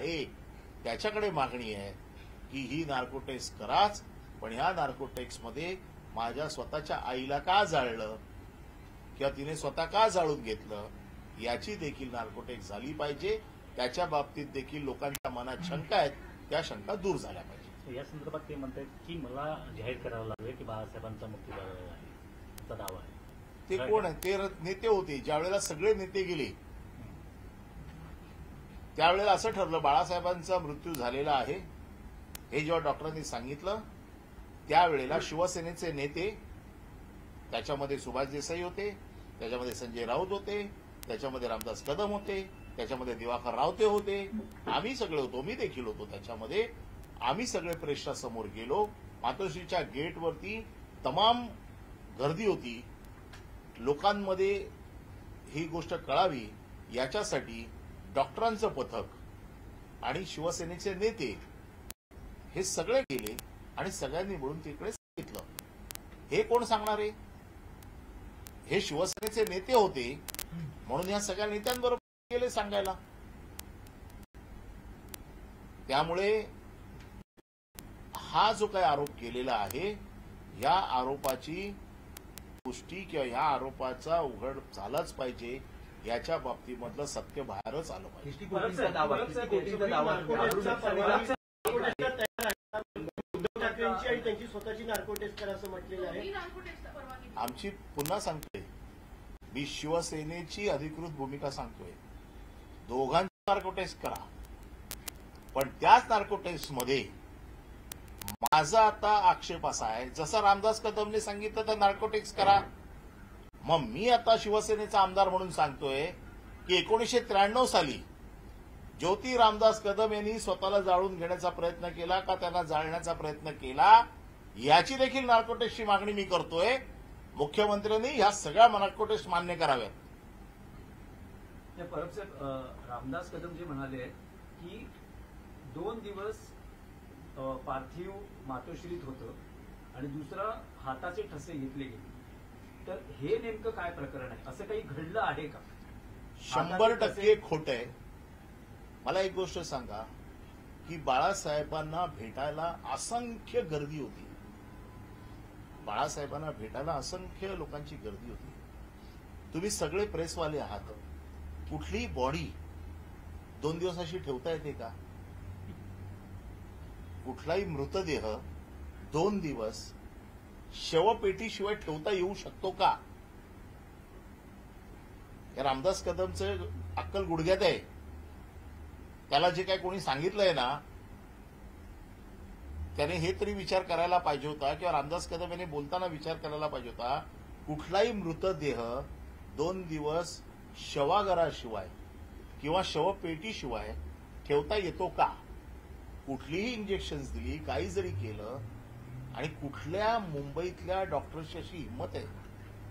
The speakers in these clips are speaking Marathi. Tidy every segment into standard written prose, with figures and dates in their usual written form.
आहे त्याच्याकडे मागणी आहे की ही नार्को टेस्ट कराच, पण ह्या नार्को टेस्टमध्ये माझ्या स्वतःच्या आईला का जाळलं किंवा तिने स्वतः का जाळून घेतलं याची देखील नार्को टेस्ट झाली पाहिजे. त्याच्या बाबतीत देखील लोकांच्या मनात शंका आहेत, त्या शंका दूर झाल्या पाहिजे. या संदर्भात ते म्हणतात की मला जाहीर करावं लागेल की बाळासाहेबांचा मुक्ती झालेला आहे, असा दावा आहे. ते कोण आहे? ते नेते होते. ज्यावेळेला सगळे नेते गेले त्यावेळेला असं ठरलं बाळासाहेबांचा मृत्यू झालेला आहे हे जेव्हा डॉक्टरांनी सांगितलं त्यावेळेला शिवसेनेचे नेते, त्याच्यामध्ये सुभाष देसाई होते, त्याच्यामध्ये संजय राऊत होते, त्याच्यामध्ये रामदास कदम होते, त्याच्यामध्ये दिवाकर रावते होते, आम्ही सगळे होतो, मी देखील होतो त्याच्यामध्ये. आम्ही सगळे प्रेसच्या समोर गेलो. मातोश्रीच्या गेटवरती तमाम गर्दी होती. लोकांमध्ये ही गोष्ट कळावी याच्यासाठी डॉक्टरांचं पथक आणि शिवसेनेचे नेते हे सगळे गेले आणि सगळ्यांनी मिळून तिकडे सांगितलं. हे कोण सांगणार आहे? हे शिवसेनेचे नेते होते म्हणून या सगळ्या नेत्यांबरोबर गेले सांगायला. त्यामुळे हा जो काही आरोप केलेला आहे या आरोपाची पुष्टी किंवा या आरोपाचा उघड झालाच पाहिजे. याच्या बाबतीमधलं सत्य बाहेरच आलं पाहिजे. त्यांची स्वतःची नार्को टेस्ट करा असं म्हटलेलं आहे. आमची पुन्हा सांगतोय, मी शिवसेनेची अधिकृत भूमिका सांगतोय, दोघांची नार्को टेस्ट करा, पण त्याच नार्को टेस्टमध्ये माझा आता आक्षेप असा आहे, जसं रामदास कदमने सांगितलं तर नार्को टेस्ट करा. मग मी आता शिवसेनेचा आमदार म्हणून सांगतोय की 1993 साली ज्योती रामदास कदम यांनी स्वतःला जाळून घेण्याचा प्रयत्न केला का त्यांना जाळण्याचा प्रयत्न केला याची देखील नार्को टेस्टची मागणी मी करतोय. मुख्यमंत्र्यांनी ह्या सगळ्या नार्को टेस्ट मान्य कराव्यात. परब साहेब, रामदास कदम जे म्हणाले की 2 दिवस पार्थिव मातोश्रीत होतं आणि दुसरा हाताचे ठसे घेतले गेले, तर हे नेमकं काय प्रकरण आहे? असं काही घडलं आहे का? 100% खोटं आहे. मला एक गोष्ट सांगा की बाळासाहेबांना भेटायला असंख्य गर्दी होती. बाळासाहेबांना भेटायला असंख्य लोकांची गर्दी होती. तुम्ही सगळे प्रेसवाले आहात. कुठलीही बॉडी 2 दिवस अशी ठेवता येते का? कुठलाही मृतदेह 2 दिवस शवपेटीशिवाय ठेवता येऊ शकतो का? या रामदास कदमचं अक्कल गुडघ्यात आहे. त्याला जे काही कोणी सांगितलंय ना त्याने हे तरी विचार करायला पाहिजे होता किंवा रामदास कदम यांनी बोलताना विचार करायला पाहिजे होता, कुठलाही मृतदेह 2 दिवस शवागाराशिवाय किंवा शवपेटीशिवाय ठेवता येतो का? कुठलीही इंजेक्शन्स दिली, काही जरी केलं, आणि कुठल्या मुंबईतल्या डॉक्टरची अशी हिंमत आहे?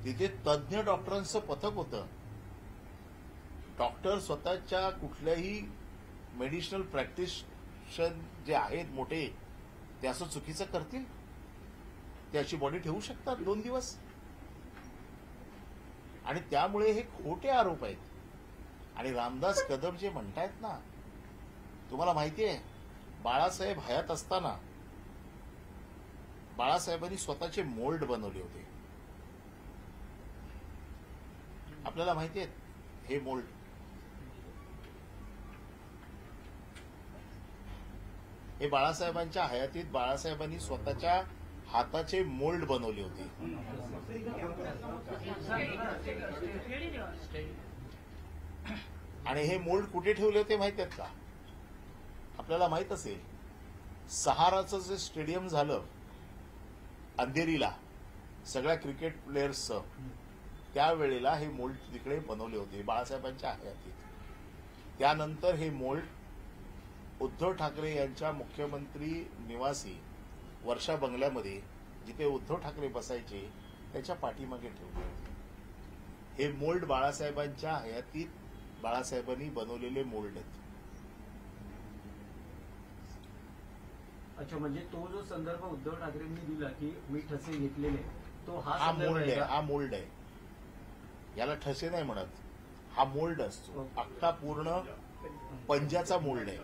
तिथे तज्ज्ञ डॉक्टरांचं पथक होतं. डॉक्टर स्वतःच्या कुठल्याही मेडिसिनल प्रॅक्टिशन जे आहेत मोठे ते असं चुकीचं करतील? ते अशी बॉडी ठेवू शकतात 2 दिवस? आणि त्यामुळे हे खोटे आरोप आहेत. आणि रामदास कदम जे म्हणतायत ना, तुम्हाला माहिती आहे बाळासाहेब हयात असताना बाळासाहेबांनी स्वतःचे मोल्ड बनवले होते. आपल्याला माहिती आहेत हे मोल्ड. हे बाळासाहेबांच्या हयातीत बाळासाहेबांनी स्वतःच्या हाताचे मोल्ड बनवले होते. आणि हे मोल्ड कुठे ठेवले होते माहित आहेत का? आपल्याला माहित असेल, सहाराचं जे स्टेडियम झालं अंधेरीला सगळ्या क्रिकेट प्लेयर्सचं, त्यावेळेला हे मोल्ड तिकडे बनवले होते बाळासाहेबांच्या हयातीत. त्यानंतर हे मोल्ड उद्धव ठाकरे यांच्या मुख्यमंत्री निवासी वर्षा बंगल्यामध्ये जिथे उद्धव ठाकरे बसायचे त्याच्या पाठीमागे ठेवले होते. हे मोल्ड बाळासाहेबांच्या हयातीत बाळासाहेबांनी बनवलेले मोल्ड आहेत. अच्छा, म्हणजे तो जो संदर्भ उद्धव ठाकरेंनी दिला की मी ठसे घेतलेले, तो हा मोल्ड आहे. हा मोल्ड आहे. याला ठसे नाही म्हणत, हा मोल्ड असतो. अख्खा पूर्ण पंजाचा मोल्ड आहे.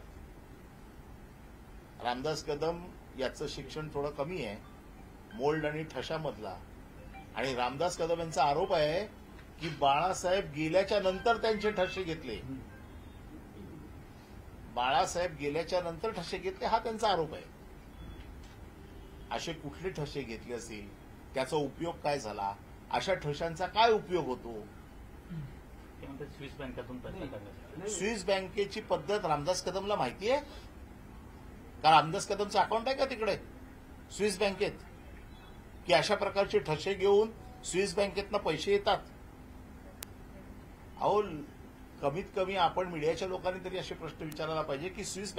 रामदास कदम याचं शिक्षण थोडं कमी आहे, मोल्ड आणि ठशामधला. आणि रामदास कदम यांचा आरोप आहे की बाळासाहेब गेल्याच्या नंतर त्यांचे ठसे घेतले. बाळासाहेब गेल्याच्या नंतर ठसे घेतले हा त्यांचा आरोप आहे. असे कुठले ठसे घेतले असतील, त्याचा उपयोग काय झाला, अशा ठशांचा काय उपयोग होतो? ते म्हणतात स्विस बँकेतून पैसा काढण्यासाठी. स्विस बँकेची पद्धत रामदास कदमला माहिती आहे का? रामदास कदमचं अकाउंट आहे का तिकडे स्विस बँकेत, की अशा प्रकारचे ठसे घेऊन स्विस बँकेतनं पैसे येतात? अहो, कमीत कमी आपण मीडियाच्या लोकांनी तरी असे प्रश्न विचारायला पाहिजे की स्विस बँक